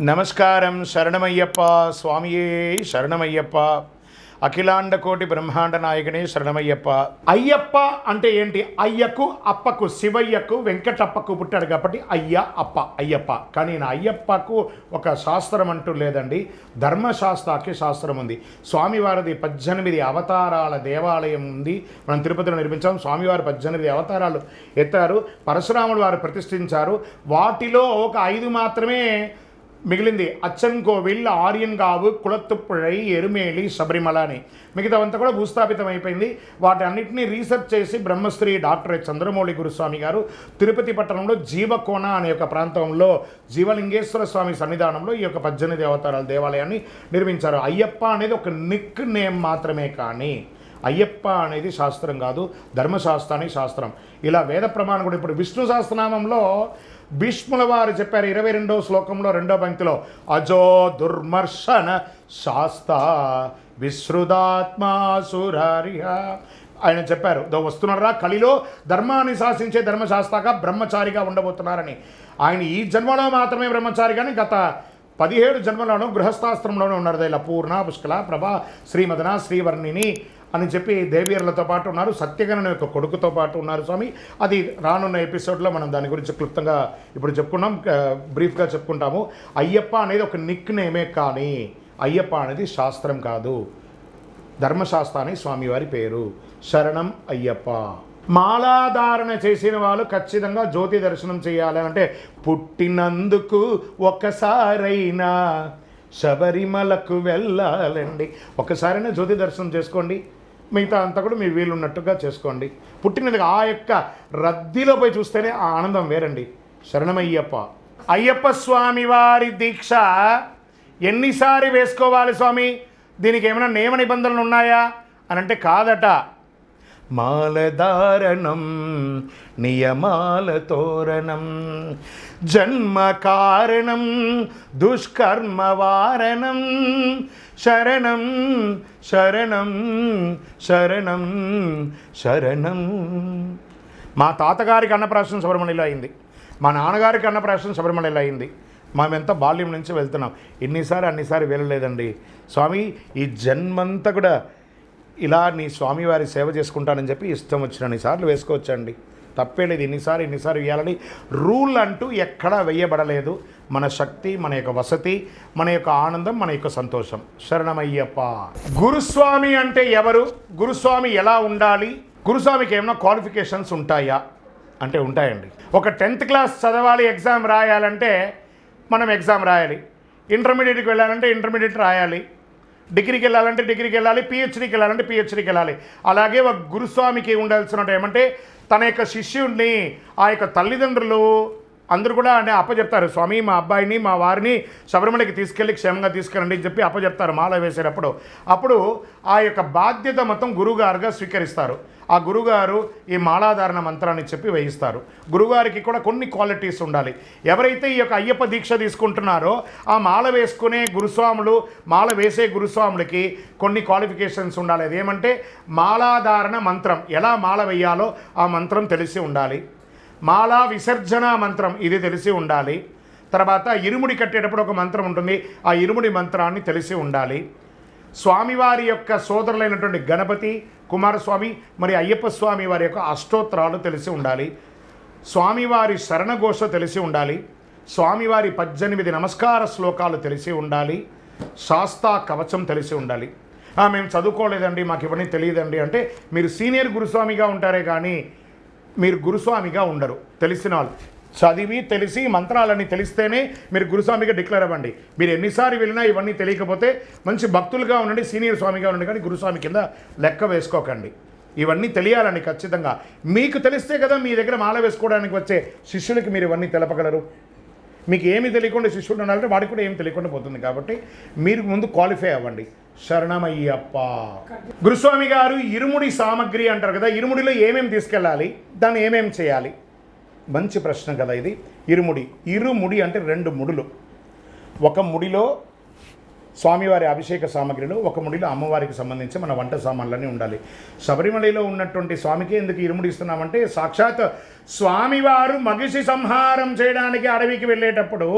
నమస్కారం. శరణమయ్యప్ప స్వామియే శరణమయ్యప్ప. అఖిలాండ కోటి బ్రహ్మాండ నాయకునే శరణమయ్యప్ప. అయ్యప్ప అంటే ఏంటి? అయ్యకు అప్పకు శివయ్యకు వెంకటప్పకు పుట్టాడు కాబట్టి అయ్య అప్ప అయ్యప్ప. కానీ నా అయ్యప్పకు ఒక శాస్త్రం అంటూ లేదండి. ధర్మశాస్త్రాకి శాస్త్రం ఉంది. స్వామివారిది 18 అవతారాల దేవాలయం ఉంది. మనం తిరుపతిలో నిర్మించాం. స్వామివారు 18 అవతారాలు ఎత్తారు. పరశురాముడు వారు ప్రతిష్ఠించారు. వాటిలో ఒక 5 మాత్రమే మిగిలింది. అచ్చన్ కోవిల్, ఆర్యన్గావు, కుళత్తుపుഴై, ఎరుమేలి, శబరిమల అని. మిగతావంతా కూడా భూస్థాపితం అయిపోయింది. వాటి అన్నింటినీ రీసెర్చ్ చేసి బ్రహ్మశ్రీ డాక్టర్ చంద్రమౌళి గురుస్వామి గారు తిరుపతి పట్టణంలో జీవకోన అనే ఒక ప్రాంతంలో జీవలింగేశ్వర స్వామి సన్నిధానంలో ఈ యొక్క 18 అవతారాల దేవాలయాన్ని నిర్మించారు. అయ్యప్ప అనేది ఒక నిక్ నేమ్ మాత్రమే, కానీ అయ్యప్ప అనేది శాస్త్రం కాదు. ధర్మశాస్త్రానికి శాస్త్రం. ఇలా వేద ప్రమాణం కూడా ఇప్పుడు విష్ణు సహస్రనామంలో భీష్ముల వారు చెప్పారు 22వ శ్లోకంలో 2వ పంక్తిలో, అజో దుర్మర్శన శాస్త విశ్రుదాత్మాసురారిహ. ఆయన చెప్పారు, వస్తున్నారా కలిలో ధర్మాన్ని శాసించే ధర్మశాస్త్రగా బ్రహ్మచారిగా ఉండబోతున్నారని. ఆయన ఈ జన్మలో మాత్రమే బ్రహ్మచారి, కానీ గత 17 జన్మలోనూ గృహస్థాశ్రమంలోనే ఉన్నారు. ఇలా పూర్ణ, పుష్కల, ప్రభ, శ్రీమదన, శ్రీవర్ణిని అని చెప్పి దేవీరులతో పాటు ఉన్నారు. సత్యగణన యొక్క కొడుకుతో పాటు ఉన్నారు స్వామి. అది రానున్న ఎపిసోడ్లో మనం దాని గురించి క్లుప్తంగా ఇప్పుడు చెప్పుకున్నాం, బ్రీఫ్గా చెప్పుకుంటాము. అయ్యప్ప అనేది ఒక నిక్ నేమే, కానీ అయ్యప్ప అనేది శాస్త్రం కాదు. ధర్మశాస్త్రాన్ని స్వామివారి పేరు. శరణం అయ్యప్ప. మాలాధారణ చేసిన వాళ్ళు ఖచ్చితంగా జ్యోతి దర్శనం చేయాలి. అంటే పుట్టినందుకు ఒక్కసారైనా శబరిమలకు వెళ్ళాలండి. ఒక్కసారైనా జ్యోతి దర్శనం చేసుకోండి. మిగతా అంతా కూడా మీ వీలున్నట్టుగా చేసుకోండి. పుట్టినందుకు ఆ యొక్క రద్దీలో పోయి చూస్తేనే ఆ ఆనందం వేరండి. శరణమయ్యప్ప. అయ్యప్ప స్వామి వారి దీక్ష ఎన్నిసారి వేసుకోవాలి స్వామి? దీనికి ఏమైనా నియమ నిబంధనలు ఉన్నాయా అని అంటే కాదట. మాలధారణం నియమాల తోరణం, జన్మ కారణం దుష్కర్మ వారణం, శరణం శరణం శరణం శరణం. మా తాతగారికి అన్నప్రాశనం శబరిమలలో అయింది. మా నాన్నగారికి అన్నప్రాశనం శబరిమలలో అయింది. మేమెంత బాల్యం నుంచి వెళ్తున్నాం. అన్నిసారి వెళ్ళలేదండి స్వామి. ఈ జన్మంతా కూడా ఇలా నీ స్వామివారి సేవ చేసుకుంటానని చెప్పి ఇష్టం వచ్చిన సార్లు వేసుకోవచ్చండి. తప్పేలేదు. ఇన్నిసార్లు వేయాలని రూల్ అంటూ ఎక్కడా వేయబడలేదు. మన శక్తి, మన యొక్క వసతి, మన యొక్క ఆనందం, మన యొక్క సంతోషం. శరణమయ్యప్ప. గురుస్వామి అంటే ఎవరు? గురుస్వామి ఎలా ఉండాలి? గురుస్వామికి ఏమైనా క్వాలిఫికేషన్స్ ఉంటాయా అంటే ఉంటాయండి. ఒక 10th క్లాస్ చదవాలి, ఎగ్జామ్ రాయాలంటే మనం ఎగ్జామ్ రాయాలి. ఇంటర్మీడియట్కి వెళ్ళాలంటే ఇంటర్మీడియట్ రాయాలి. డిగ్రీకి వెళ్ళాలంటే డిగ్రీకి వెళ్ళాలి. పిహెచ్డీకి వెళ్ళాలంటే పిహెచ్డీకి వెళ్ళాలి. అలాగే ఒక గురుస్వామికి ఉండాల్సిన ఏమంటే తన యొక్క శిష్యుడిని, ఆ యొక్క తల్లిదండ్రులు అందరూ కూడా అంటే అప్పచెప్తారు. స్వామి మా అబ్బాయిని, మా వారిని శబరిమలకి తీసుకెళ్ళి క్షేమంగా తీసుకెళ్ళండి అని చెప్పి అప్పచెప్తారు మాల వేసేటప్పుడు. అప్పుడు ఆ యొక్క బాధ్యత మొత్తం గురువుగారుగా స్వీకరిస్తారు. ఆ గురువుగారు ఈ మాలాధారణ మంత్రాన్ని చెప్పి వేయిస్తారు. గురువుగారికి కూడా కొన్ని క్వాలిటీస్ ఉండాలి. ఎవరైతే ఈ యొక్క అయ్యప్ప దీక్ష తీసుకుంటున్నారో ఆ మాల వేసుకునే గురుస్వాములు, మాల వేసే గురుస్వాములకి కొన్ని క్వాలిఫికేషన్స్ ఉండాలి. అదేమంటే మాలాధారణ మంత్రం, ఎలా మాల వేయాలో ఆ మంత్రం తెలిసి ఉండాలి. మాలా విసర్జన మంత్రం ఇది తెలిసి ఉండాలి. తర్వాత ఇరుముడి కట్టేటప్పుడు ఒక మంత్రం ఉంటుంది, ఆ ఇరుముడి మంత్రాన్ని తెలిసి ఉండాలి. స్వామివారి యొక్క సోదరులైనటువంటి గణపతి, కుమారస్వామి మరి అయ్యప్ప స్వామి వారి యొక్క అష్టోత్తరాలు తెలిసి ఉండాలి. స్వామివారి శరణఘోష తెలిసి ఉండాలి. స్వామివారి 18 నమస్కార శ్లోకాలు తెలిసి ఉండాలి. శాస్తా కవచం తెలిసి ఉండాలి. మేము చదువుకోలేదండి, మాకు ఇవన్నీ తెలియదండి అంటే మీరు సీనియర్ గురుస్వామిగా ఉంటారే కానీ మీరు గురుస్వామిగా ఉండరు. తెలిసిన వాళ్ళు చదివి తెలిసి మంత్రాలన్నీ తెలిస్తేనే మీరు గురుస్వామిగా డిక్లేర్ అవ్వండి. మీరు ఎన్నిసార్లు వెళ్ళినా ఇవన్నీ తెలియకపోతే మంచి భక్తులుగా ఉండండి, సీనియర్ స్వామిగా ఉండండి, కానీ గురుస్వామి కింద లెక్క వేసుకోకండి. ఇవన్నీ తెలియాలండి ఖచ్చితంగా. మీకు తెలిస్తే కదా మీ దగ్గర మాల వేసుకోవడానికి వచ్చే శిష్యులకి మీరు ఇవన్నీ తెలపగలరు. మీకు ఏమి తెలియకుండా శిష్యుడు ఉండాలంటే వాడికి కూడా ఏమి తెలియకుండా పోతుంది. కాబట్టి మీరు ముందు క్వాలిఫై అవ్వండి. శరణమయ్యప్ప. గురుస్వామి గారు ఇరుముడి సామగ్రి అంటారు కదా, ఇరుముడిలో ఏమేమి తీసుకెళ్ళాలి, దాన్ని ఏమేమి చేయాలి? మంచి ప్రశ్న కదా ఇది. ఇరుముడి అంటే 2 ముడులు. ఒక ముడిలో స్వామివారి అభిషేక సామగ్రిలో, ఒక ముడిలో అమ్మవారికి సంబంధించి మన వంట సామాన్లన్నీ ఉండాలి. శబరిమలలో ఉన్నటువంటి స్వామికి ఎందుకు ఇరుముడి ఇస్తున్నామంటే స్వాక్షాత్ స్వామివారు మగిషి సంహారం చేయడానికి అడవికి వెళ్ళేటప్పుడు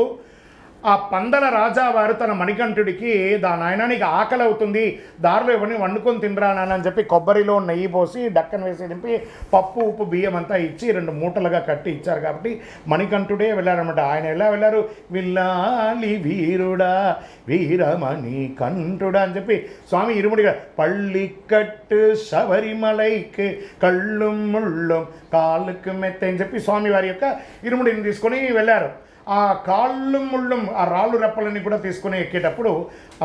ఆ పందల రాజావారు తన మణికంఠుడికి నాయన నీకు ఆకలి అవుతుంది, దారిలో ఇవన్నీ వండుకొని తినరా నాన్న అని చెప్పి కొబ్బరిలో నెయ్యి పోసి డక్కన వేసి దింపి పప్పు ఉప్పు బియ్యం అంతా ఇచ్చి 2 మూటలుగా కట్టి ఇచ్చారు. కాబట్టి మణికంఠుడే వెళ్ళారనమాట. ఆయన ఎలా వెళ్ళారు? విల్లాలి వీరుడా వీరమణి కంఠుడా అని చెప్పి స్వామి ఇరుముడిగా పళ్ళికట్టు శబరిమలైకి కళ్ళుం ముళ్ళుం కాళ్ళకు మెత్త అని చెప్పి స్వామి వారి యొక్క ఇరుముడిని తీసుకొని వెళ్ళారు. ఆ కాళ్ళు ముళ్ళు ఆ రాళ్ళు రెప్పలని కూడా తీసుకుని ఎక్కేటప్పుడు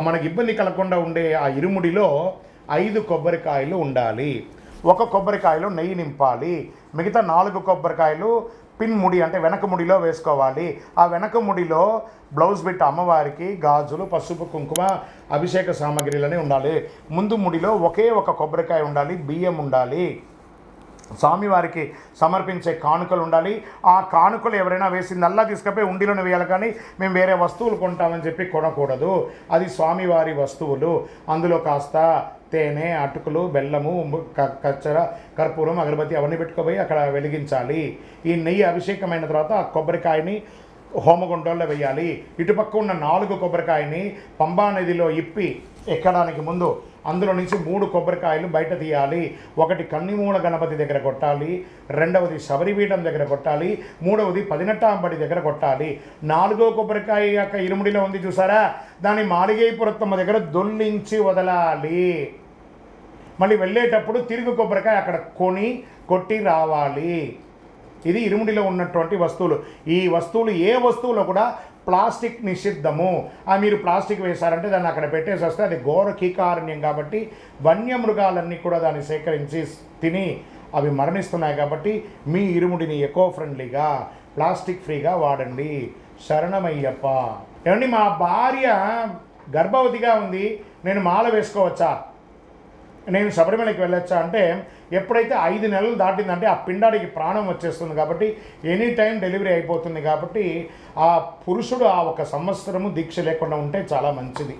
మనకి ఇబ్బంది కలగకుండా ఉండే ఆ ఇరుముడిలో 5 కొబ్బరికాయలు ఉండాలి. 1 కొబ్బరికాయలో నెయ్యి నింపాలి. మిగతా 4 కొబ్బరికాయలు పిన్ ముడి అంటే వెనక ముడిలో వేసుకోవాలి. ఆ వెనక ముడిలో బ్లౌజ్ బిట్ అమ్మవారికి గాజులు, పసుపు, కుంకుమ, అభిషేక సామాగ్రిలనే ఉండాలి. ముందు ముడిలో ఒకే 1 కొబ్బరికాయ ఉండాలి. బియ్యం ఉండాలి. స్వామివారికి సమర్పించే కానుకలు ఉండాలి. ఆ కానుకలు ఎవరైనా వేసిందల్లా తీసుకపోయి ఉండిలోనే వేయాలి, కానీ మేము వేరే వస్తువులు కొంటామని చెప్పి కొనకూడదు. అది స్వామివారి వస్తువులు. అందులో కాస్త తేనె, అటుకులు, బెల్లము, కచ్చర, కర్పూరం, అగరబత్తి అవన్నీ పెట్టుకుపోయి అక్కడ వెలిగించాలి. ఈ నెయ్యి అభిషేకమైన తర్వాత ఆ కొబ్బరికాయని హోమగుండంలో వేయాలి. ఇటుపక్క ఉన్న 4 కొబ్బరికాయని పంబా నదిలో ఇప్పి ఎక్కడానికి ముందు అందులో నుంచి 3 కొబ్బరికాయలు బయట తీయాలి. 1 కన్నిమూల గణపతి దగ్గర కొట్టాలి, 2వది శబరిపీఠం దగ్గర కొట్టాలి, 3వది పదినెట్టాంబడి దగ్గర కొట్టాలి. 4వ కొబ్బరికాయ యొక్క ఇరుముడిలో ఉంది చూసారా, దాన్ని మాలిగైపురత్తమ్మ దగ్గర దొల్లించి వదలాలి. మళ్ళీ వెళ్ళేటప్పుడు తిరుగు కొబ్బరికాయ అక్కడ కొట్టి రావాలి. ఇది ఇరుముడిలో ఉన్నటువంటి వస్తువులు. ఈ వస్తువులు ఏ వస్తువులో కూడా ప్లాస్టిక్ నిషిద్ధము. మీరు ప్లాస్టిక్ వేశారంటే దాన్ని అక్కడ పెట్టేసి వస్తే అది ఘోర కీకారణ్యం. కాబట్టి వన్యమృగాలన్నీ కూడా దాన్ని సేకరించి తిని అవి మరణిస్తున్నాయి. కాబట్టి మీ ఇరుముడిని ఎకో ఫ్రెండ్లీగా, ప్లాస్టిక్ ఫ్రీగా వాడండి. శరణమయ్యప్ప. ఏమండి, మా భార్య గర్భవతిగా ఉంది, నేను మాల వేసుకోవచ్చా, నేను శబరిమలకి వెళ్ళొచ్చా అంటే, ఎప్పుడైతే 5 నెలలు దాటిందంటే ఆ పిండాడికి ప్రాణం వచ్చేస్తుంది. కాబట్టి ఎనీ టైం డెలివరీ అయిపోతుంది. కాబట్టి ఆ పురుషుడు ఆ 1 సంవత్సరము దీక్ష లేకుండా ఉంటే చాలా మంచిది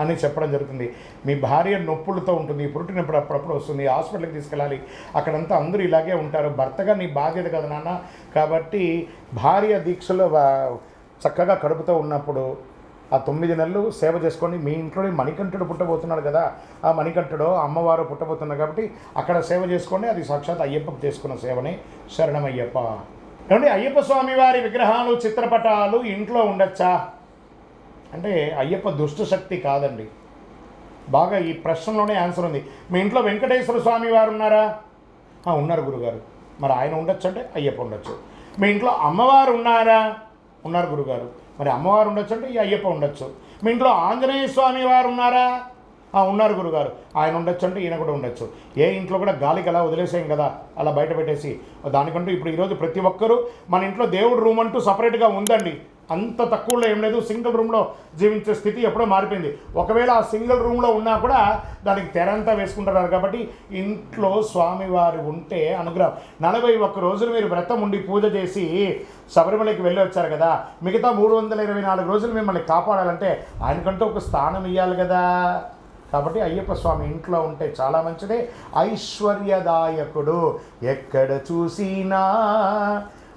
అని చెప్పడం జరుగుతుంది. మీ భార్య నొప్పులతో ఉంటుంది, పురుటినప్పుడు అప్పుడప్పుడు వస్తుంది, హాస్పిటల్కి తీసుకెళ్ళాలి, అక్కడంతా అందరూ ఇలాగే ఉంటారు. భర్తగా నీ బాధ్యత కదా నాన్న. కాబట్టి భార్య దీక్షలో చక్కగా కడుపుతో ఉన్నప్పుడు ఆ 9 నెలలు సేవ చేసుకొని మీ ఇంట్లోని మణికంఠుడు పుట్టబోతున్నాడు కదా, ఆ మణికంఠుడు అమ్మవారు పుట్టబోతున్నారు. కాబట్టి అక్కడ సేవ చేసుకోండి. అది సాక్షాత్ అయ్యప్పకు చేసుకున్న సేవనే. శరణమయ్యప్ప. ఏమంటే అయ్యప్ప స్వామి వారి విగ్రహాలు, చిత్రపటాలు ఇంట్లో ఉండొచ్చా అంటే అయ్యప్ప దుష్టశక్తి కాదండి. బాగా ఈ ప్రశ్నలోనే ఆన్సర్ ఉంది. మీ ఇంట్లో వెంకటేశ్వర స్వామి వారు ఉన్నారా? ఉన్నారు గురుగారు. మరి ఆయన ఉండొచ్చు అంటే అయ్యప్ప ఉండొచ్చు. మీ ఇంట్లో అమ్మవారు ఉన్నారా? ఉన్నారు గురుగారు. మరి అమ్మవారు ఉండొచ్చు అంటే ఈ అయ్యప్ప ఉండొచ్చు. మీ ఇంట్లో ఆంజనేయ స్వామి వారు ఉన్నారా? ఉన్నారు గురుగారు. ఆయన ఉండొచ్చు అంటే ఈయన కూడా ఉండొచ్చు. ఏ ఇంట్లో కూడా గాలికి అలా వదిలేసేయం కదా, అలా బయట పెట్టేసి. దానికంటూ ఇప్పుడు ఈరోజు ప్రతి ఒక్కరూ మన ఇంట్లో దేవుడు రూమ్ అంటూ సపరేట్గా ఉందండి. అంత తక్కువలో ఏం లేదు. సింగిల్ రూమ్లో జీవించే స్థితి ఎప్పుడో మారిపోయింది. ఒకవేళ ఆ సింగిల్ రూమ్లో ఉన్నా కూడా దానికి తెరంతా వేసుకుంటున్నారు. కాబట్టి ఇంట్లో స్వామివారు ఉంటే అనుగ్రహం. 41 రోజులు మీరు వ్రతం ఉండి పూజ చేసి శబరిమలకి వెళ్ళి వచ్చారు కదా, మిగతా 324 రోజులు మిమ్మల్ని కాపాడాలంటే ఆయనకంటూ ఒక స్థానం ఇవ్వాలి కదా. కాబట్టి అయ్యప్ప స్వామి ఇంట్లో ఉంటే చాలా మంచిదే. ఐశ్వర్యదాయకుడు. ఎక్కడ చూసినా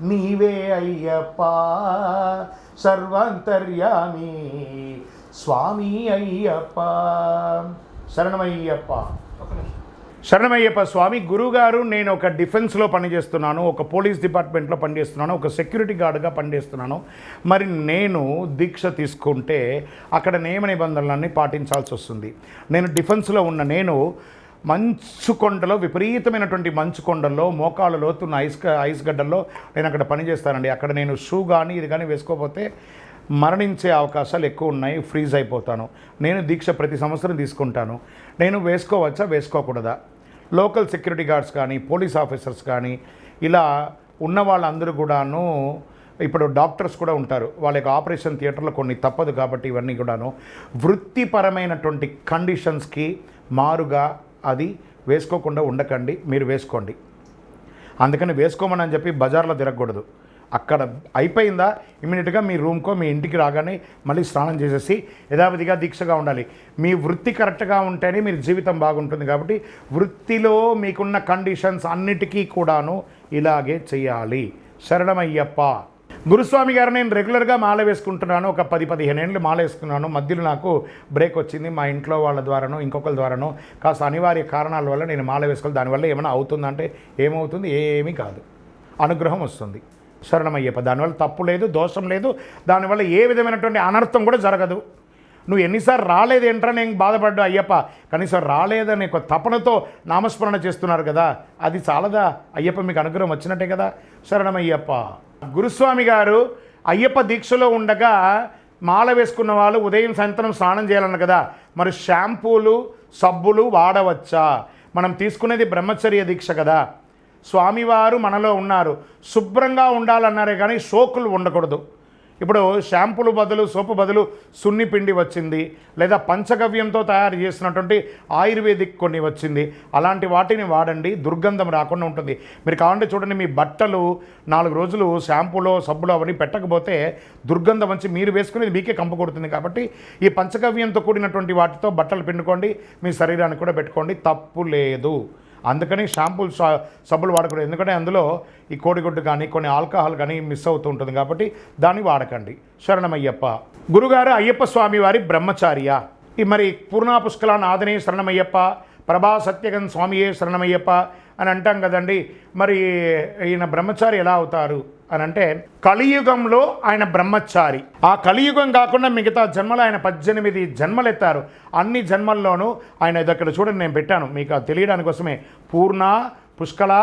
నీవే అయ్యప్ప, సర్వాంతర్యామి స్వామి అయ్యప్ప. శరణమయ్యప్ప. శరణమయ్యప్ప స్వామి. గురుగారు, నేను ఒక డిఫెన్స్లో పనిచేస్తున్నాను, ఒక పోలీస్ డిపార్ట్మెంట్లో పనిచేస్తున్నాను, ఒక సెక్యూరిటీ గార్డుగా పనిచేస్తున్నాను. మరి నేను దీక్ష తీసుకుంటే అక్కడ నియమ నిబంధనలన్నీ పాటించాల్సి వస్తుంది. నేను డిఫెన్స్లో ఉన్న నేను మంచు కొండలో, విపరీతమైనటువంటి మంచు కొండల్లో, మోకాళ్ళ లోతున్న ఐస్ గడ్డల్లో నేను అక్కడ పనిచేస్తానండి. అక్కడ నేను షూ కానీ ఇది కానీ వేసుకోకపోతే మరణించే అవకాశాలు ఎక్కువ ఉన్నాయి, ఫ్రీజ్ అయిపోతాను. నేను దీక్ష ప్రతి సంవత్సరం తీసుకుంటాను. నేను వేసుకోవచ్చా, వేసుకోకూడదా? లోకల్ సెక్యూరిటీ గార్డ్స్ కానీ, పోలీస్ ఆఫీసర్స్ కానీ, ఇలా ఉన్న వాళ్ళందరూ కూడాను, ఇప్పుడు డాక్టర్స్ కూడా ఉంటారు, వాళ్ళ యొక్క ఆపరేషన్ థియేటర్లో కొన్ని తప్పదు. కాబట్టి ఇవన్నీ కూడాను వృత్తిపరమైనటువంటి కండిషన్స్కి మారుగా అది వేసుకోకుండా ఉండకండి. మీరు వేసుకోండి. అందుకని వేసుకోమని చెప్పి బజార్లో తిరగకూడదు. అక్కడ అయిపోయిందా ఇమీడియట్గా మీ రూమ్కో, మీ ఇంటికి రాగానే మళ్ళీ స్నానం చేసేసి యథావిధిగా దీక్షగా ఉండాలి. మీ వృత్తి కరెక్ట్గా ఉంటేనే మీరు జీవితం బాగుంటుంది. కాబట్టి వృత్తిలో మీకున్న కండిషన్స్ అన్నిటికీ కూడాను ఇలాగే చేయాలి. శరణమయ్యప్ప. గురుస్వామి గారు నేను రెగ్యులర్గా మాల వేసుకుంటున్నాను, ఒక 10-15 ఏళ్ళు మాల వేసుకున్నాను. మధ్యలో నాకు బ్రేక్ వచ్చింది, మా ఇంట్లో వాళ్ళ ద్వారానో ఇంకొకరి ద్వారానో కాస్త అనివార్య కారణాల వల్ల నేను మాల వేసుకోవాలి. దానివల్ల ఏమైనా అవుతుందంటే ఏమవుతుంది? ఏమీ కాదు, అనుగ్రహం వస్తుంది. శరణమయ్యప్ప. దానివల్ల తప్పు లేదు, దోషం లేదు, దానివల్ల ఏ విధమైనటువంటి అనర్థం కూడా జరగదు. నువ్వు ఎన్నిసార్లు రాలేదేంట్రా నేను బాధపడ్డా అయ్యప్ప, కనీసం రాలేదని ఒక తపనతో నామస్మరణ చేస్తున్నారు కదా, అది చాలదా అయ్యప్ప? మీకు అనుగ్రహం వచ్చినట్టే కదా. శరణమయ్యప్ప. గురుస్వామి గారు అయ్యప్ప దీక్షలో ఉండగా మాల వేసుకున్న వాళ్ళు ఉదయం సాయంత్రం స్నానం చేయాలన్న కదా, మరి షాంపూలు సబ్బులు వాడవచ్చా? మనం తీసుకునేది బ్రహ్మచర్య దీక్ష కదా. స్వామివారు మనలో ఉన్నారు, శుభ్రంగా ఉండాలన్నారే కానీ సోకులు ఉండకూడదు. ఇప్పుడు షాంపూలు బదులు సోపు బదులు సున్ని పిండి వచ్చింది, లేదా పంచగవ్యంతో తయారు చేసినటువంటి ఆయుర్వేదిక్ కొన్ని వచ్చింది, అలాంటి వాటిని వాడండి, దుర్గంధం రాకుండా ఉంటుంది. మీరు కావాలంటే చూడండి, మీ బట్టలు 4 రోజులు షాంపూలో సబ్బులో అవన్నీ పెట్టకపోతే దుర్గంధం వచ్చి మీరు వేసుకునేది మీకే కంపు కొడుతుంది. కాబట్టి ఈ పంచగవ్యంతో కూడినటువంటి వాటితో బట్టలు పిండుకోండి, మీ శరీరానికి కూడా పెట్టుకోండి, తప్పు లేదు. అందుకని షాంపూలు సబ్బులు వాడకూడదు, ఎందుకంటే అందులో ఈ కోడిగుడ్డు కానీ కొన్ని ఆల్కహాల్ కానీ మిస్ అవుతూ ఉంటుంది, కాబట్టి దాన్ని వాడకండి. శరణమయ్యప్ప. గురుగారు అయ్యప్ప స్వామి వారి బ్రహ్మచార్య. ఈ మరి పూర్ణా పుష్కల నాదనే శరణమయ్యప్ప, ప్రభా సత్యగన్ స్వామియే శరణమయ్యప్ప అని అంటాం కదండి. మరి ఈయన బ్రహ్మచారి ఎలా అవుతారు అని అంటే, కలియుగంలో ఆయన బ్రహ్మచారి. ఆ కలియుగం కాకుండా మిగతా జన్మలు ఆయన 18 జన్మలు ఎత్తారు. అన్ని జన్మల్లోనూ ఆయన దగ్గర చూడండి, నేను పెట్టాను మీకు తెలియడానికి కోసమే. పూర్ణ పుష్కల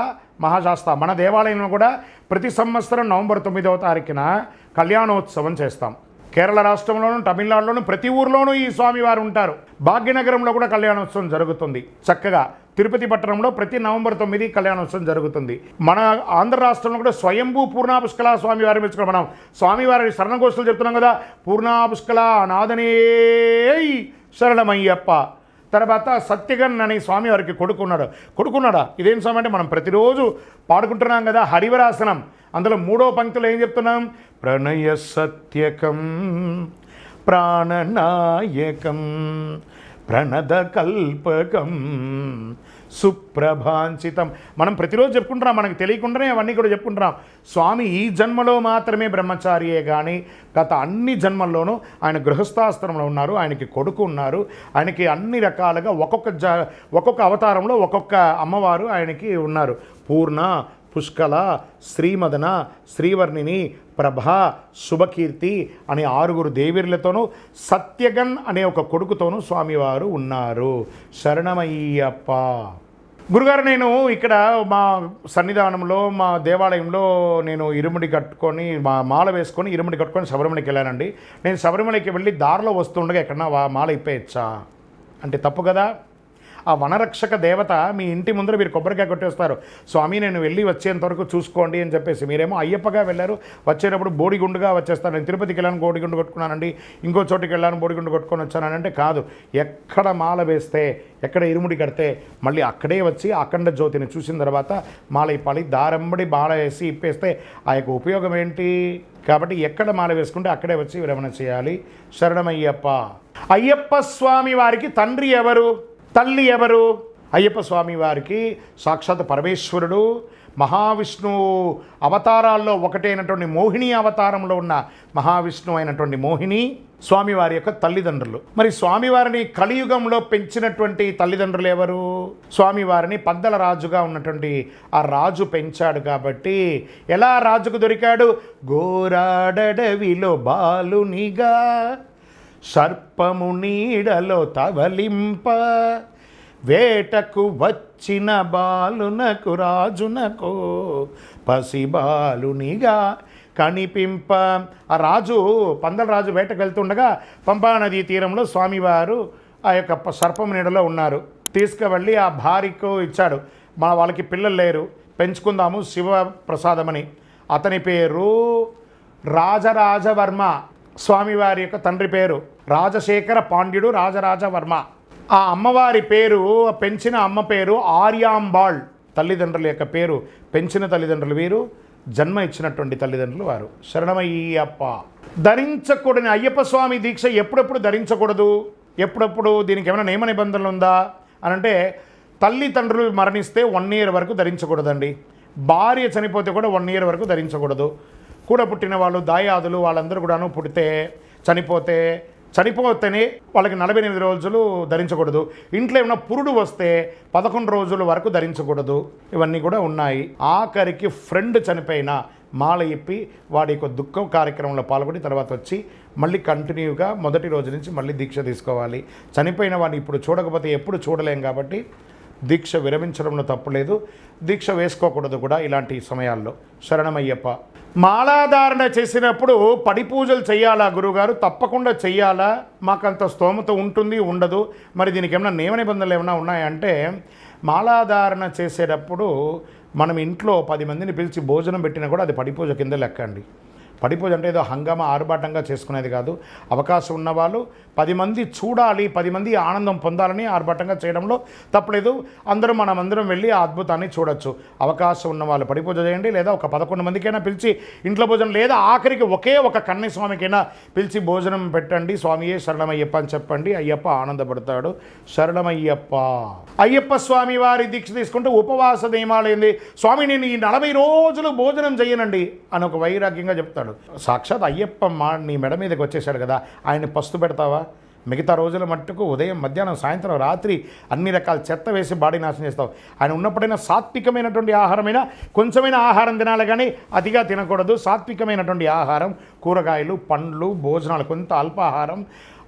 మహాశాస్త్ర. మన దేవాలయంలో కూడా ప్రతి సంవత్సరం నవంబర్ 9వ తారీఖున కళ్యాణోత్సవం చేస్తాం. కేరళ రాష్ట్రంలోనూ తమిళనాడులోనూ ప్రతి ఊర్లోనూ ఈ స్వామివారు ఉంటారు. భాగ్యనగరంలో కూడా కళ్యాణోత్సవం జరుగుతుంది చక్కగా. తిరుపతి పట్టణంలో ప్రతి నవంబర్ 9 కళ్యాణోత్సవం జరుగుతుంది. మన ఆంధ్ర రాష్ట్రంలో కూడా స్వయంభూ పూర్ణా పుష్కల స్వామివారిని మెచ్చుకోవడం. మనం స్వామివారి శరణఘోషలు చెప్తున్నాం కదా, పూర్ణా పుష్కల నాదనే శరణమయ్యప్ప. తర్వాత సత్యగన్ అనే స్వామివారికి కొడుకున్నాడా? ఇదేం స్వామి అంటే మనం ప్రతిరోజు పాడుకుంటున్నాం కదా హరివరాసనం. అందులో 3వ పంక్తిలో ఏం చెప్తున్నాం? ప్రణయ సత్యకం ప్రాణనాయకం ప్రణద కల్పకం సుప్రభాంచితం. మనం ప్రతిరోజు చెప్పుకుంటున్నాం, మనకు తెలియకుండానే అవన్నీ కూడా చెప్పుకుంటున్నాం. స్వామి ఈ జన్మలో మాత్రమే బ్రహ్మచారియే కానీ గత అన్ని జన్మల్లోనూ ఆయన గృహస్థాశ్రమంలో ఉన్నారు, ఆయనకి కొడుకు ఉన్నారు, ఆయనకి అన్ని రకాలుగా ఒక్కొక్క అవతారంలో ఒక్కొక్క అమ్మవారు ఆయనకి ఉన్నారు. పూర్ణ, పుష్కల, శ్రీమదన, శ్రీవర్ణిని, ప్రభా, శుభకీర్తి అనే 6 దేవీర్లతోనూ సత్యగన్ అనే ఒక కొడుకుతోనూ స్వామివారు ఉన్నారు. శరణమయ్యప్ప. గురుగారు, నేను ఇక్కడ మా సన్నిధానంలో మా దేవాలయంలో నేను ఇరుముడి కట్టుకొని మాల వేసుకొని ఇరుముడి కట్టుకొని శబరిమలకి వెళ్ళానండి. నేను శబరిమలకి వెళ్ళి దారిలో వస్తుండగా ఎక్కడన్నా మాల ఇప్పేయచ్చా అంటే తప్పు కదా. ఆ వనరక్షక దేవత మీ ఇంటి ముందర మీరు కొబ్బరికాయ కొట్టేస్తారు, స్వామి నేను వెళ్ళి వచ్చేంతవరకు చూసుకోండి అని చెప్పేసి. మీరేమో అయ్యప్పగా వెళ్ళారు, వచ్చేటప్పుడు బోడిగుండుగా వచ్చేస్తారు. నేను తిరుపతికి వెళ్ళాను, బోడిగుండు కొట్టుకున్నానండి, ఇంకో చోటికి వెళ్ళాను, బోడిగుండు కొట్టుకొని వచ్చానంటే కాదు. ఎక్కడ మాల వేస్తే, ఎక్కడ ఇరుముడి కడితే మళ్ళీ అక్కడే వచ్చి అఖండ జ్యోతిని చూసిన తర్వాత మాల ఇప్పాలి. దారంబడి మాల వేసి ఇప్పేస్తే ఆ యొక్క ఉపయోగం ఏంటి? కాబట్టి ఎక్కడ మాల వేసుకుంటే అక్కడే వచ్చి విరమణ చేయాలి. శరణమయ్యప్ప. అయ్యప్ప స్వామి వారికి తండ్రి ఎవరు, తల్లి ఎవరు? అయ్యప్ప స్వామి వారికి సాక్షాత్ పరమేశ్వరుడు, మహావిష్ణువు అవతారాల్లో ఒకటైనటువంటి మోహిని అవతారంలో ఉన్న మహావిష్ణువు అయినటువంటి మోహిని స్వామివారి యొక్క తల్లిదండ్రులు. మరి స్వామివారిని కలియుగంలో పెంచినటువంటి తల్లిదండ్రులు ఎవరు? స్వామివారిని పందల రాజుగా ఉన్నటువంటి ఆ రాజు పెంచాడు. కాబట్టి ఎలా రాజుకు దొరికాడు? గోరాడవిలో బాలునిగా సర్పము నీడలో తవలింప వేటకు వచ్చిన బాలునకు రాజునకు పసిబాలునిగా కనిపింప. ఆ రాజు పందల రాజు వేటకు వెళ్తుండగా పంపానదీ తీరంలో స్వామివారు ఆ యొక్క సర్పం నీడలో ఉన్నారు. తీసుకువెళ్ళి ఆ భార్యకు ఇచ్చాడు. వాళ్ళకి పిల్లలు లేరు, పెంచుకుందాము శివప్రసాదమని. అతని పేరు రాజరాజవర్మ. స్వామివారి యొక్క తండ్రి పేరు రాజశేఖర పాండ్యుడు రాజరాజవర్మ. ఆ అమ్మవారి పేరు, పెంచిన అమ్మ పేరు ఆర్యాంబాళ్. తల్లిదండ్రుల యొక్క పేరు, పెంచిన తల్లిదండ్రులు వీరు, జన్మ ఇచ్చినటువంటి తల్లిదండ్రులు వారు. శరణమయ్యప్ప. ధరించకూడని అయ్యప్ప స్వామి దీక్ష ఎప్పుడెప్పుడు ధరించకూడదు, ఎప్పుడప్పుడు దీనికి ఏమైనా నియమ నిబంధనలు ఉందా అని అంటే, తల్లిదండ్రులు మరణిస్తే 1 year వరకు ధరించకూడదండి. భార్య చనిపోతే కూడా 1 year వరకు ధరించకూడదు. కూడా పుట్టిన వాళ్ళు దాయాదులు వాళ్ళందరూ కూడాను చనిపోతేనే వాళ్ళకి 48 రోజులు ధరించకూడదు. ఇంట్లో ఏమైనా పురుడు వస్తే 11 రోజుల వరకు ధరించకూడదు. ఇవన్నీ కూడా ఉన్నాయి. ఆఖరికి ఫ్రెండ్ చనిపోయినా మాల ఇప్పి వాడి యొక్క దుఃఖ కార్యక్రమంలో పాల్గొని తర్వాత వచ్చి మళ్ళీ కంటిన్యూగా మొదటి రోజు నుంచి మళ్ళీ దీక్ష తీసుకోవాలి. చనిపోయిన వాడిని ఇప్పుడు చూడకపోతే ఎప్పుడు చూడలేం కాబట్టి దీక్ష విరమించడంలో తప్పులేదు, దీక్ష వేసుకోకూడదు కూడా ఇలాంటి సమయాల్లో. శరణమయ్యప్ప. మాలాధారణ చేసినప్పుడు పడి పూజలు చెయ్యాలా గురువుగారు? తప్పకుండా చెయ్యాలా. మాకంత స్తోమత ఉంటుంది ఉండదు. మరి దీనికి ఏమైనా నియమ నిబంధనలు ఏమైనా ఉన్నాయంటే, మాలాధారణ చేసేటప్పుడు మనం ఇంట్లో 10 మందిని పిలిచి భోజనం పెట్టినా కూడా అది పడి పూజ కింద లెక్క అండి. పడి పూజ అంటే ఏదో హంగామా ఆర్భాటంగా చేసుకునేది కాదు. అవకాశం ఉన్నవాళ్ళు 10 మంది చూడాలి, 10 మంది ఆనందం పొందాలని ఆర్భాటంగా చేయడంలో తప్పలేదు. మనమందరం వెళ్ళి ఆ అద్భుతాన్ని చూడొచ్చు. అవకాశం ఉన్న వాళ్ళు పడి పూజ చేయండి, లేదా ఒక 11 మందికైనా పిలిచి ఇంట్లో భోజనం, లేదా ఆఖరికి ఒకే ఒక కన్యస్వామికైనా పిలిచి భోజనం పెట్టండి. స్వామియే శరణమయ్యప్ప అని చెప్పండి. అయ్యప్ప ఆనందపడతాడు. శరణమయ్యప్ప. అయ్యప్ప స్వామి వారి దీక్ష తీసుకుంటే ఉపవాస నియమాలు ఏంది? స్వామి నేను ఈ 40 రోజులు భోజనం చేయనండి అని ఒక వైరాగ్యంగా చెప్తాడు. సాక్షాత్ అయ్యప్ప నీ మెడ మీదకి వచ్చేసాడు కదా, ఆయన పస్తు పెడతావా? మిగతా రోజుల మట్టుకు ఉదయం, మధ్యాహ్నం, సాయంత్రం, రాత్రి అన్ని రకాల చెత్త వేసి బాడీ నాశనం చేస్తావు. ఆయన ఉన్నప్పుడైనా సాత్వికమైనటువంటి ఆహారమైనా కొంచెమైన ఆహారం తినాలి, కానీ అతిగా తినకూడదు. సాత్వికమైనటువంటి ఆహారం, కూరగాయలు, పండ్లు, భోజనాలు, కొంత అల్పాహారం,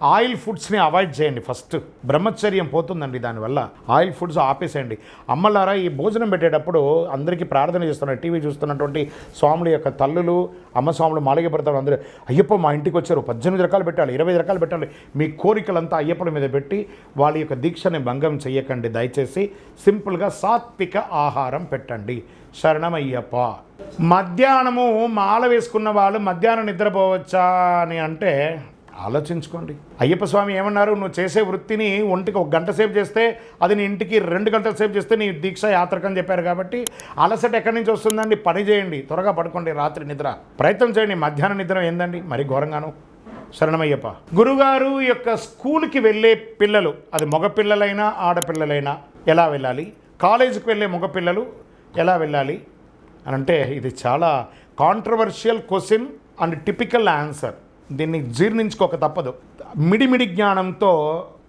ఆయిల్ ఫుడ్స్ని అవాయిడ్ చేయండి. ఫస్ట్ బ్రహ్మచర్యం పోతుందండి దానివల్ల. ఆయిల్ ఫుడ్స్ ఆపేసేయండి. అమ్మలారా, ఈ భోజనం పెట్టేటప్పుడు అందరికీ ప్రార్థన చేస్తున్నారు. టీవీ చూస్తున్నటువంటి స్వాముల యొక్క తల్లులు, అమ్మ స్వాములు, మాలిగ పెడతారు. అందరూ అయ్యప్ప మా ఇంటికి వచ్చారు, 18 రకాలు పెట్టాలి, 20 రకాలు పెట్టాలి. మీ కోరికలంతా అయ్యప్పల మీద పెట్టి వాళ్ళ యొక్క దీక్షని భంగం చెయ్యకండి. దయచేసి సింపుల్గా సాత్విక ఆహారం పెట్టండి. శరణమయ్యప్ప. మధ్యాహ్నము మాల వేసుకున్న వాళ్ళు మధ్యాహ్నం నిద్రపోవచ్చా అని అంటే ఆలోచించుకోండి. అయ్యప్ప స్వామి ఏమన్నారు? నువ్వు చేసే వృత్తిని ఒంటికి 1 గంట సేపు చేస్తే అది నీ ఇంటికి 2 గంటల సేపు చేస్తే నీ దీక్ష యాత్రకని చెప్పారు. కాబట్టి అలసట ఎక్కడి నుంచి వస్తుందండి? పని చేయండి, త్వరగా పడుకోండి, రాత్రి నిద్ర ప్రయత్నం చేయండి. మధ్యాహ్నం నిద్ర ఏందండి మరి ఘోరంగాను. శరణమయ్యప్ప. గురుగారు యొక్క స్కూల్కి వెళ్ళే పిల్లలు, అది మగపిల్లలైనా ఆడపిల్లలైనా ఎలా వెళ్ళాలి? కాలేజీకి వెళ్ళే మగపిల్లలు ఎలా వెళ్ళాలి అని అంటే, ఇది చాలా controversial question and typical answer. దీన్ని జీర్ణించుకోక తప్పదు. మిడిమిడి జ్ఞానంతో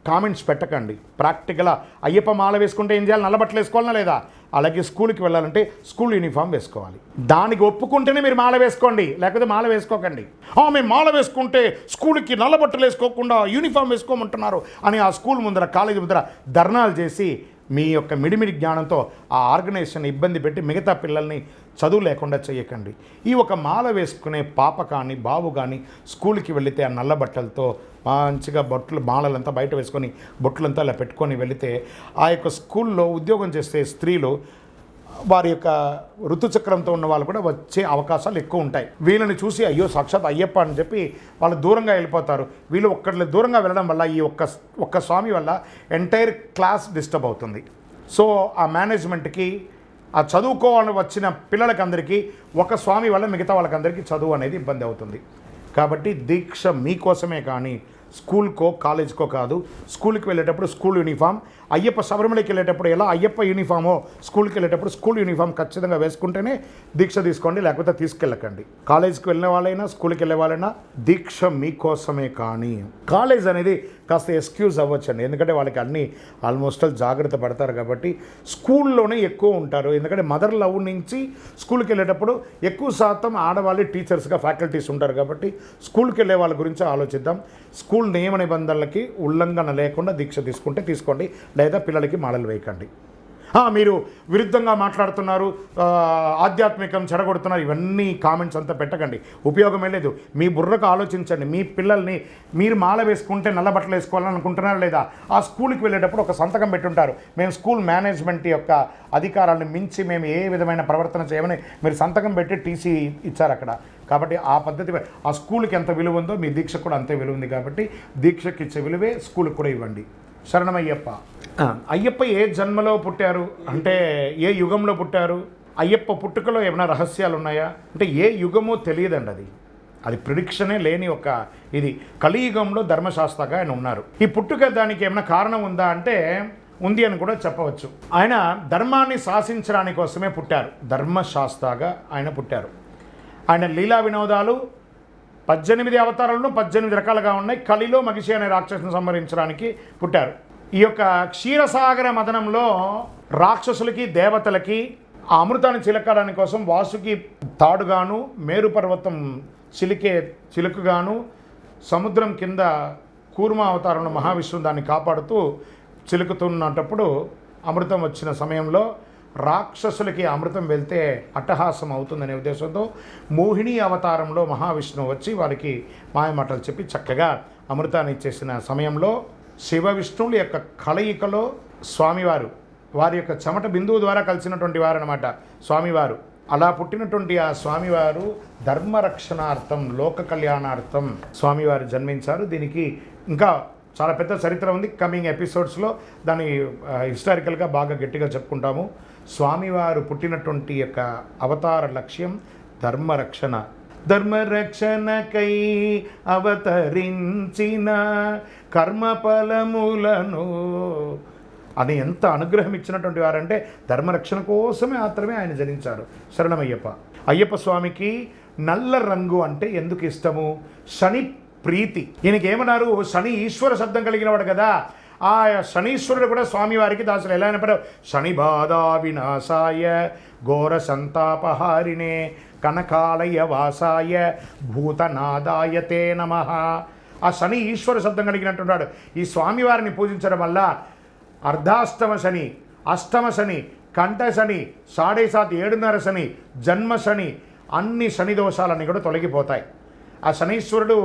కామెంట్స్ పెట్టకండి. ప్రాక్టికల్గా అయ్యప్ప మాల వేసుకుంటే ఏం చేయాలి? నల్లబట్టలు వేసుకోవాలన్నా లేదా? అలాగే స్కూల్కి వెళ్ళాలంటే స్కూల్ యూనిఫామ్ వేసుకోవాలి. దానికి ఒప్పుకుంటేనే మీరు మాల వేసుకోండి, లేకపోతే మాల వేసుకోకండి. మేము మాల వేసుకుంటే స్కూల్కి నల్లబట్టలు వేసుకోకుండా యూనిఫామ్ వేసుకోమంటున్నారు అని ఆ స్కూల్ ముందర, కాలేజీ ముందర ధర్నాలు చేసి మీ యొక్క మిడిమిడి జ్ఞానంతో ఆ ఆర్గనైజేషన్ ఇబ్బంది పెట్టి మిగతా పిల్లల్ని చదువు లేకుండా చేయకండి. ఈ ఒక మాల వేసుకునే పాప కానీ బాబు కానీ స్కూల్కి వెళితే ఆ నల్ల బట్టలతో మంచిగా మాలలంతా బయట వేసుకొని బొట్లంతా అలా పెట్టుకొని వెళితే ఆ యొక్క స్కూల్లో ఉద్యోగం చేసే స్త్రీలు, వారి యొక్క ఋతుచక్రంతో ఉన్న వాళ్ళు కూడా వచ్చే అవకాశాలు ఎక్కువ ఉంటాయి. వీళ్ళని చూసి అయ్యో సాక్షాత్ అయ్యప్ప అని చెప్పి వాళ్ళు దూరంగా వెళ్ళిపోతారు. వీళ్ళు ఒక్కటి దూరంగా వెళ్ళడం వల్ల ఈ ఒక్క స్వామి వల్ల ఎంటైర్ క్లాస్ డిస్టర్బ్ అవుతుంది. సో ఆ మేనేజ్మెంట్కి, ఆ చదువుకోవాలని వచ్చిన పిల్లలకందరికీ ఒక స్వామి వల్ల మిగతా వాళ్ళకందరికీ చదువు అనేది ఇబ్బంది అవుతుంది. కాబట్టి దీక్ష మీకోసమే కానీ స్కూల్కో కాలేజ్కో కాదు. స్కూల్కి వెళ్ళేటప్పుడు స్కూల్ యూనిఫామ్, అయ్యప్ప శబరిమలకి వెళ్ళేటప్పుడు ఎలా అయ్యప్ప యూనిఫామో స్కూల్కి వెళ్ళేటప్పుడు స్కూల్ యూనిఫామ్ ఖచ్చితంగా వేసుకుంటేనే దీక్ష తీసుకోండి, లేకపోతే తీసుకెళ్ళకండి. కాలేజ్కి వెళ్ళిన వాళ్ళైనా స్కూల్కి వెళ్ళే వాళ్ళైనా దీక్ష మీకోసమే కానీ. కాలేజ్ అనేది కాస్త ఎక్స్క్యూజ్ అవ్వచ్చండి, ఎందుకంటే వాళ్ళకి అన్నీ ఆల్మోస్ట్ జాగ్రత్త పడతారు కాబట్టి స్కూల్లోనే ఎక్కువ ఉంటారు. ఎందుకంటే మదర్ లవ్ నుంచి స్కూల్కి వెళ్ళేటప్పుడు ఎక్కువ శాతం ఆడవాళ్ళు టీచర్స్గా ఫ్యాకల్టీస్ ఉంటారు కాబట్టి స్కూల్కి వెళ్ళే వాళ్ళ గురించి ఆలోచిద్దాం. స్కూల్ నియమ నిబంధనలకి ఉల్లంఘన లేకుండా దీక్ష తీసుకుంటే తీసుకోండి, లేదా పిల్లలకి మాలలు వేయకండి. మీరు విరుద్ధంగా మాట్లాడుతున్నారు, ఆధ్యాత్మికం చెడగొడుతున్నారు, ఇవన్నీ కామెంట్స్ అంతా పెట్టకండి, ఉపయోగమే లేదు. మీ బుర్రకు ఆలోచించండి. మీ పిల్లల్ని మీరు మాల వేసుకుంటే నల్ల బట్టలు వేసుకోవాలని అనుకుంటున్నారా లేదా? ఆ స్కూల్కి వెళ్ళేటప్పుడు ఒక సంతకం పెట్టుంటారు, మేము స్కూల్ మేనేజ్మెంట్ యొక్క అధికారాలను మించి మేము ఏ విధమైన ప్రవర్తన చేయమని మీరు సంతకం పెట్టి టీసీ ఇచ్చారు అక్కడ. కాబట్టి ఆ పద్ధతి, ఆ స్కూల్కి ఎంత విలువ ఉందో మీ దీక్షకు కూడా అంతే విలువ ఉంది. కాబట్టి దీక్షకి ఇచ్చే విలువే స్కూల్కి కూడా ఇవ్వండి. శరణమయ్యప్ప. అయ్యప్ప ఏ జన్మలో పుట్టారు అంటే ఏ యుగంలో పుట్టారు? అయ్యప్ప పుట్టుకలో ఏమైనా రహస్యాలు ఉన్నాయా అంటే ఏ యుగమో తెలియదండి. అది ప్రిడిక్షనే లేని ఒక ఇది. కలియుగంలో ధర్మశాస్త్రగా ఆయన ఉన్నారు. ఈ పుట్టుక దానికి ఏమైనా కారణం ఉందా అంటే ఉంది అని కూడా చెప్పవచ్చు. ఆయన ధర్మాన్ని శాసించడానికి కోసమే పుట్టారు, ధర్మశాస్త్రగా ఆయన పుట్టారు. ఆయన లీలా వినోదాలు 18 అవతారాలను 18 రకాలుగా ఉన్నాయి. కలిలో మగిషి అనే రాక్షసుని సంహరించడానికి పుట్టారు. ఈ యొక్క క్షీరసాగర మదనంలో రాక్షసులకి దేవతలకి ఆ అమృతాన్ని చిలకడానికి కోసం వాసుకి తాడుగాను, మేరు పర్వతం చిలుకుగాను, సముద్రం కింద కూర్మ అవతారంలో మహావిష్ణువు దాన్ని కాపాడుతూ చిలుకుతున్నప్పుడు అమృతం వచ్చిన సమయంలో రాక్షసులకి అమృతం వెళ్తే అట్టహాసం అవుతుందనే ఉద్దేశంతో మోహిని అవతారంలో మహావిష్ణువు వచ్చి వారికి మాయమాటలు చెప్పి చక్కగా అమృతాన్ని ఇచ్చేసిన సమయంలో శివ విష్ణువుల యొక్క కలయికలో స్వామివారు వారి యొక్క చెమట బిందువు ద్వారా కలిసినటువంటి వారు అన్నమాట స్వామివారు. అలా పుట్టినటువంటి ఆ స్వామివారు ధర్మరక్షణార్థం, లోక కళ్యాణార్థం స్వామివారు జన్మించారు. దీనికి ఇంకా చాలా పెద్ద చరిత్ర ఉంది. కమింగ్ ఎపిసోడ్స్లో దాన్ని హిస్టారికల్గా బాగా గట్టిగా చెప్పుకుంటాము. స్వామివారు పుట్టినటువంటి యొక్క అవతార లక్ష్యం ధర్మరక్షణ. ధర్మరక్షణకై అవతరించిన కర్మఫలములను అని ఎంత అనుగ్రహం ఇచ్చినటువంటి వారంటే ధర్మరక్షణ కోసమే మాత్రమే ఆయన జనించారు. శరణమయ్యప్ప. అయ్యప్ప స్వామికి నల్ల రంగు అంటే ఎందుకు ఇష్టము? శని ప్రీతి. ఈయనకి ఏమన్నారు? శని ఈశ్వర శబ్దం కలిగిన వాడు కదా. ఆ శనీశ్వరుడు కూడా స్వామివారికి దాసులు. ఎలా అయినప్పుడు శని బాధా వినాశాయ ఘోర సంతాపహారిణే కనకాలయ వాసాయ భూతనాదాయ తే నమః. ఆ శని ఈశ్వర శబ్దం కలిగినట్టున్నాడు. ఈ స్వామివారిని పూజించడం వల్ల అర్ధాష్టమ శని, అష్టమ శని, కంఠ శని, 7.5 7.5 శని, జన్మ శని, అన్ని శని దోషాలన్నీ కూడా తొలగిపోతాయి. ఆ శనీశ్వరుడు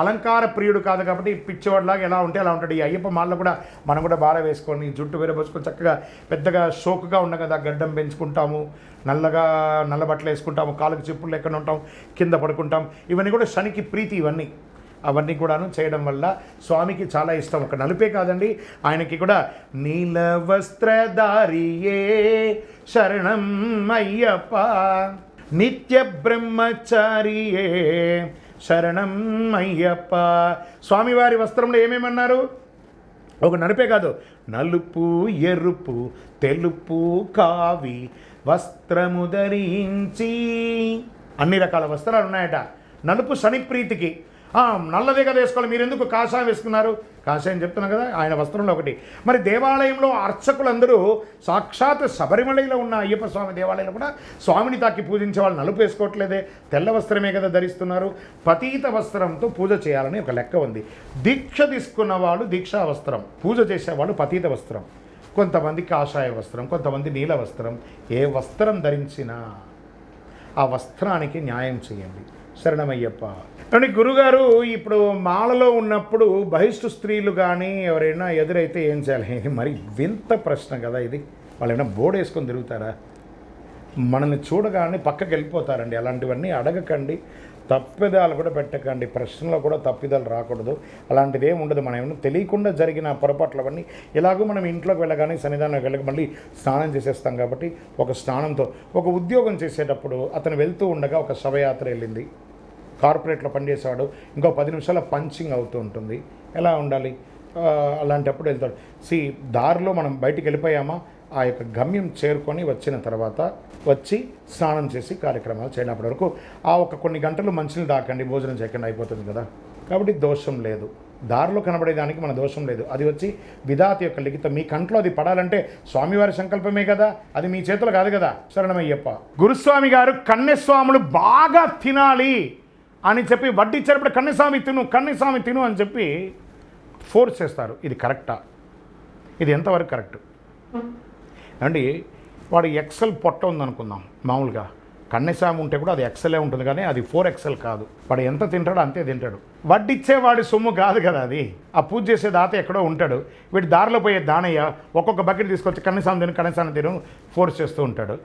అలంకార ప్రియుడు కాదు కాబట్టి పిచ్చివాడిలాగా ఎలా ఉంటే అలా ఉంటాడు. ఈ అయ్యప్ప మాల్లో కూడా మనం కూడా బాగా వేసుకొని జుట్టు వేరబోసుకొని చక్కగా పెద్దగా షోకుగా ఉన్నాం కదా, గడ్డం పెంచుకుంటాము, నల్ల బట్టలు వేసుకుంటాము, కాళ్ళకు చెప్పులు లేకుండా ఉంటాం, కింద పడుకుంటాం. ఇవన్నీ కూడా శనికి ప్రీతి. అవన్నీ కూడాను చేయడం వల్ల స్వామికి చాలా ఇష్టం. ఒక నలుపే కాదండి, ఆయనకి కూడా నీల వస్త్రధారియే శరణం అయ్యప్ప నిత్య బ్రహ్మచారియే శరణం అయ్యప్ప. స్వామివారి వస్త్రంలో ఏమేమన్నారు? ఒక నలుపే కాదు, నలుపు, ఎరుపు, తెలుపు, కావి వస్త్రము ధరించి అన్ని రకాల వస్త్రాలు ఉన్నాయట. నలుపు శని ప్రీతికి. నల్లదే కదా వేసుకోవాలి, మీరు ఎందుకు కాషాయం వేసుకున్నారు? కాషాయం చెప్తున్నాం కదా, ఆయన వస్త్రంలో ఒకటి. మరి దేవాలయంలో అర్చకులందరూ సాక్షాత్ శబరిమలలో ఉన్న అయ్యప్ప స్వామి దేవాలయంలో కూడా స్వామిని తాకి పూజించే వాళ్ళు నలుపు వేసుకోవట్లేదే, తెల్ల వస్త్రమే కదా ధరిస్తున్నారు. పతీత వస్త్రంతో పూజ చేయాలని ఒక లెక్క ఉంది. దీక్ష తీసుకున్న వాళ్ళు దీక్షా వస్త్రం, పూజ చేసేవాళ్ళు పతీత వస్త్రం, కొంతమంది కాషాయ వస్త్రం, కొంతమంది నీల వస్త్రం. ఏ వస్త్రం ధరించినా ఆ వస్త్రానికి న్యాయం చేయండి. శరణమయ్యప్ప. అంటే గురుగారు ఇప్పుడు మాలలో ఉన్నప్పుడు బహిష్టు స్త్రీలు కానీ ఎవరైనా ఎదురైతే ఏం చేయాలి? ఇది మరి వింత ప్రశ్న కదా ఇది. వాళ్ళు ఏమైనా బోర్డు వేసుకొని తిరుగుతారా? మనల్ని చూడగానే పక్కకి వెళ్ళిపోతారండి. అలాంటివన్నీ అడగకండి, తప్పిదాలు కూడా పెట్టకండి. ప్రశ్నలో కూడా తప్పిదాలు రాకూడదు. అలాంటిది ఏమి ఉండదు. మనం ఏమన్నా తెలియకుండా జరిగిన పొరపాట్లు అవన్నీ ఎలాగో మనం ఇంట్లోకి వెళ్ళగానే సన్నిధానంలోకి వెళ్ళక మళ్ళీ స్నానం చేసేస్తాం కాబట్టి ఒక స్నానంతో. ఒక ఉద్యోగం చేసేటప్పుడు అతను వెళ్తూ ఉండగా ఒక శవయాత్ర వెళ్ళింది. కార్పొరేట్లో పనిచేసేవాడు, ఇంకో 10 నిమిషాల పంచింగ్ అవుతూ ఉంటుంది. ఎలా ఉండాలి? అలాంటప్పుడు వెళ్తాడు. దారిలో మనం బయటికి వెళ్ళిపోయామా, ఆ యొక్క గమ్యం చేరుకొని వచ్చిన తర్వాత వచ్చి స్నానం చేసి కార్యక్రమాలు చేయనప్పటి వరకు కొన్ని గంటలు మంచిని దాకండి, భోజనం చేయకుండా అయిపోతుంది కదా. కాబట్టి దోషం లేదు. దారిలో కనబడేదానికి మన దోషం లేదు. అది వచ్చి విధాత యొక్క లిఖితం. మీ కంట్లో అది పడాలంటే స్వామివారి సంకల్పమే కదా, అది మీ చేతులు కాదు కదా. శరణమయ్యప్ప. గురుస్వామి గారు కన్యస్వాములు బాగా తినాలి అని చెప్పి వడ్డిచ్చేటప్పుడు కన్యస్వామి తిను అని చెప్పి ఫోర్స్ చేస్తారు. ఇది కరెక్టా? ఇది ఎంతవరకు కరెక్ట్ అండి? వాడు ఎక్సెల్ పొట్ట ఉందనుకుందాం. మామూలుగా కన్యస్వామి ఉంటే కూడా అది ఎక్సెలే ఉంటుంది, కానీ అది 4XL కాదు. వాడు ఎంత తింటాడో అంతే తింటాడు. వడ్డిచ్చేవాడి సొమ్ము కాదు కదా అది. ఆ పూజ చేసే దాత ఎక్కడో ఉంటాడు. వీడు దారిలో పోయే దానయ్య ఒక్కొక్క బకెట్ తీసుకొచ్చి కన్యస్వామి తిను ఫోర్స్ చేస్తూ ఉంటాడు.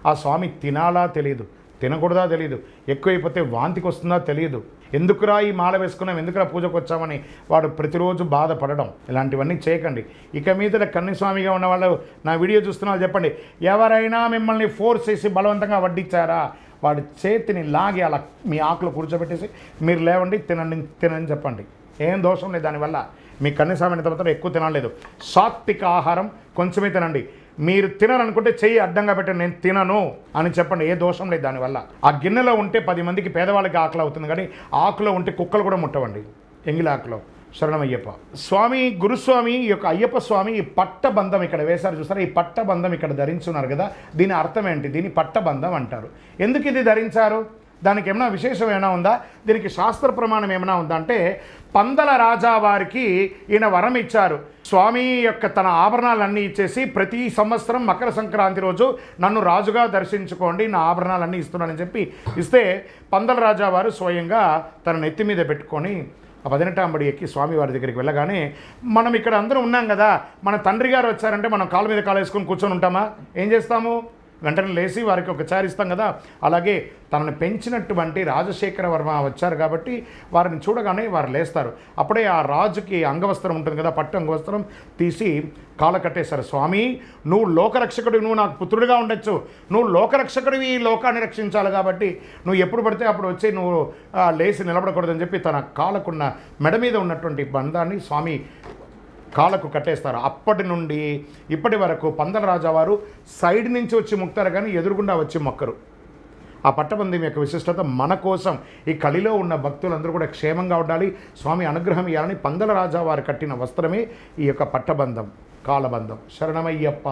ఆ స్వామి తినాలా తెలియదు, తినకూడదా తెలియదు, ఎక్కువైపోతే వాంతికి వస్తుందా తెలియదు. ఎందుకురా ఈ మాల వేసుకున్నాం, ఎందుకురా పూజకు వచ్చామని వాడు ప్రతిరోజు బాధపడడం. ఇలాంటివన్నీ చేయకండి. ఇక మీద కన్యస్వామిగా ఉన్న వాళ్ళు నా వీడియో చూస్తున్న వాళ్ళు చెప్పండి, ఎవరైనా మిమ్మల్ని ఫోర్స్ చేసి బలవంతంగా వడ్డించారా, వాడి చేతిని లాగి అలా మీ ఆకులు కూర్చోబెట్టేసి మీరు లేవండి, తినని చెప్పండి. ఏం దోషం లేదు దానివల్ల. మీ కన్యస్వామిని తర్వాత ఎక్కువ తినలేదు. సాత్విక ఆహారం కొంచెమే తినండి. మీరు తినాలనుకుంటే చెయ్యి అడ్డంగా పెట్టండి, నేను తినను అని చెప్పండి, ఏ దోషం లేదు దానివల్ల. ఆ గిన్నెలో ఉంటే 10 మందికి పేదవాళ్ళకి ఆకలి అవుతుంది, కానీ ఆకులో ఉంటే కుక్కలు కూడా ముట్టవండి, ఎంగిలి ఆకులో. శరణమయ్యప్ప. స్వామి గురుస్వామి ఈ యొక్క అయ్యప్ప స్వామి ఈ పట్టబంధం ఇక్కడ వేశారు చూస్తారా, ఈ పట్టబంధం ఇక్కడ ధరించున్నారు కదా, దీని అర్థం ఏంటి? దీని పట్టబంధం అంటారు. ఎందుకు ఇది ధరించారు? దానికి ఏమైనా విశేషం ఏమైనా ఉందా? దీనికి శాస్త్ర ప్రమాణం ఏమైనా ఉందా అంటే, పందల రాజా వారికి ఈయన వరం ఇచ్చారు. స్వామి యొక్క తన ఆభరణాలన్నీ ఇచ్చేసి ప్రతి సంవత్సరం మకర సంక్రాంతి రోజు నన్ను రాజుగా దర్శించుకోండి, నా ఆభరణాలన్నీ ఇస్తున్నానని చెప్పి ఇస్తే, పందల రాజా వారు స్వయంగా తన నెత్తి మీద పెట్టుకొని ఆ 18వ బడి ఎక్కి స్వామివారి దగ్గరికి వెళ్ళగానే, మనం ఇక్కడ అందరం ఉన్నాం కదా, మన తండ్రి గారు వచ్చారంటే మనం కాళ్ళ మీద కాలు వేసుకొని కూర్చొని ఉంటామా? ఏం చేస్తాము? వెంటనే లేచి వారికి ఒక చారు ఇస్తాం కదా. అలాగే తనను పెంచినటువంటి రాజశేఖర వర్మ వచ్చారు కాబట్టి వారిని చూడగానే వారు లేస్తారు. అప్పుడే ఆ రాజుకి అంగవస్త్రం ఉంటుంది కదా, పట్టు అంగవస్త్రం తీసి కాళ్ళ కట్టేశారు. స్వామి, నువ్వు లోకరక్షకుడివి, నువ్వు నాకు పుత్రుడిగా ఉండొచ్చు, నువ్వు లోకరక్షకుడివి, ఈ లోకాన్ని రక్షించాలి కాబట్టి నువ్వు ఎప్పుడు పడితే అప్పుడు వచ్చి నువ్వు లేచి నిలబడకూడదని చెప్పి తన కాళ్ళకున్న మెడ మీద ఉన్నటువంటి బంధాన్ని స్వామి కాళ్ళకు కట్టేస్తారు. అప్పటి నుండి ఇప్పటి వరకు పందల రాజావారు సైడ్ నుంచి వచ్చి మొక్కుతారు, కానీ ఎదురుగుండా వచ్చి మొక్కరు. ఆ పట్టబంధం యొక్క విశిష్టత మన కోసం, ఈ కలిలో ఉన్న భక్తులందరూ కూడా క్షేమంగా ఉండాలి, స్వామి అనుగ్రహం ఇవ్వాలని పందల రాజా వారు కట్టిన వస్త్రమే ఈ యొక్క పట్టబంధం, కాలబంధం. శరణమయ్యప్ప.